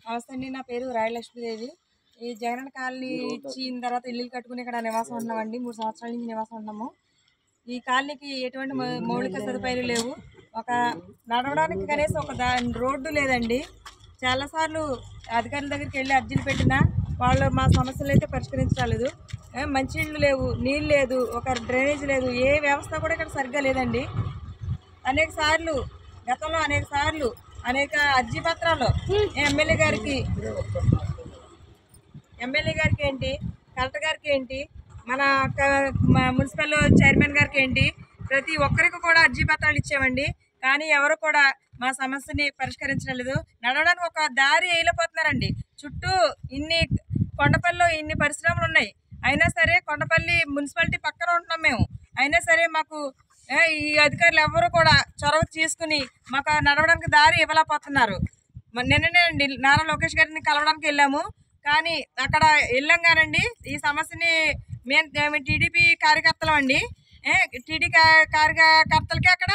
నమస్తే అండి, నా పేరు రాయలక్ష్మీదేవి. ఈ జగనన్న కాలనీ ఇచ్చిన తర్వాత ఇల్లు కట్టుకుని ఇక్కడ నివాసం ఉన్నామండి. 3 సంవత్సరాల నుంచి నివాసం ఉన్నాము. ఈ కాలనీకి ఎటువంటి మౌలిక సదుపాయాలు లేవు. ఒక నడవడానికి కనీసం ఒక రోడ్డు లేదండి. చాలాసార్లు అధికారుల దగ్గరికి వెళ్ళి అర్జీలు పెట్టినా వాళ్ళు మా సమస్యలు అయితే పరిష్కరించలేదు. మంచినీళ్ళు లేవు, నీళ్ళు లేదు, ఒక డ్రైనేజ్ లేదు, ఏ వ్యవస్థ కూడా ఇక్కడ సరిగ్గా లేదండి. గతంలో అనేక సార్లు అనేక అర్జీ పత్రాలు ఎమ్మెల్యే గారికి ఏంటి, కలెక్టర్ గారికి ఏంటి, మన మున్సిపల్ చైర్మన్ గారికి ఏంటి, ప్రతి ఒక్కరికి కూడా అర్జీ పత్రాలు ఇచ్చామండి. కానీ ఎవరు కూడా మా సమస్యని పరిష్కరించడం లేదు. నడవడానికి ఒక దారి వేయలేకపోతున్నారండి. చుట్టూ కొండపల్లిలో ఇన్ని పరిశ్రమలు ఉన్నాయి. అయినా సరే కొండపల్లి మున్సిపాలిటీ పక్కన ఉంటున్నాం మేము. అయినా సరే మాకు ఈ అధికారులు ఎవరు కూడా చొరవ తీసుకుని మాకు నడవడానికి దారి ఇవ్వలేకపోతున్నారు. నిన్ననే అండి నారా లోకేష్ గారిని కలవడానికి వెళ్ళాము. కానీ అక్కడ వెళ్ళంగానండి ఈ సమస్యని మేము టీడీపీ కార్యకర్తలు అండి, టీడీపీ కార్యకర్తలకి అక్కడ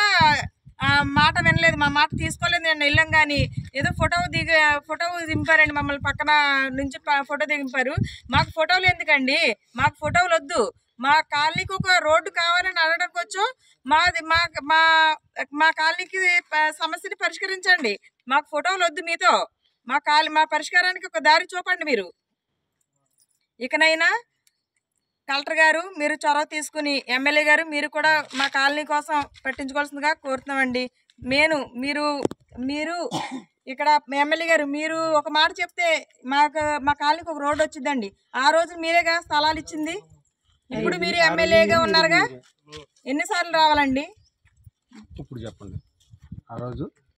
మాట వినలేదు, మా మాట తీసుకోలేదు. నేను వెళ్ళాం కానీ ఏదో ఫోటో దింపారండి, మమ్మల్ని పక్కన నుంచి ఫోటో దింపారు. మాకు ఫోటోలు ఎందుకండి, మాకు ఫోటోలు వద్దు. మా కాలనీకి ఒక రోడ్డు కావాలని అడగడానికి వచ్చాం. మా కాలనీకి సమస్యని పరిష్కరించండి. మాకు ఫోటోలు వద్దు మీతో. మా పరిష్కారానికి ఒక దారి చూపండి మీరు. ఇకనైనా కలెక్టర్ గారు మీరు చొరవ తీసుకుని, ఎమ్మెల్యే గారు మీరు కూడా మా కాలనీ కోసం పట్టించుకోవాల్సిందిగా కోరుతున్నామండి. మీరు ఇక్కడ ఎమ్మెల్యే గారు మీరు ఒక మాట చెప్తే మా కాలనీకి ఒక రోడ్డు వచ్చిందండి. ఆ రోజు మీరేగా స్థలాలు ఇచ్చింది. ఇప్పుడు మీరు ఎమ్మెల్యేగా ఉన్నారుగా, ఎన్నిసార్లు రావాలండి? ఇప్పుడు చెప్పండి. ఆ రోజు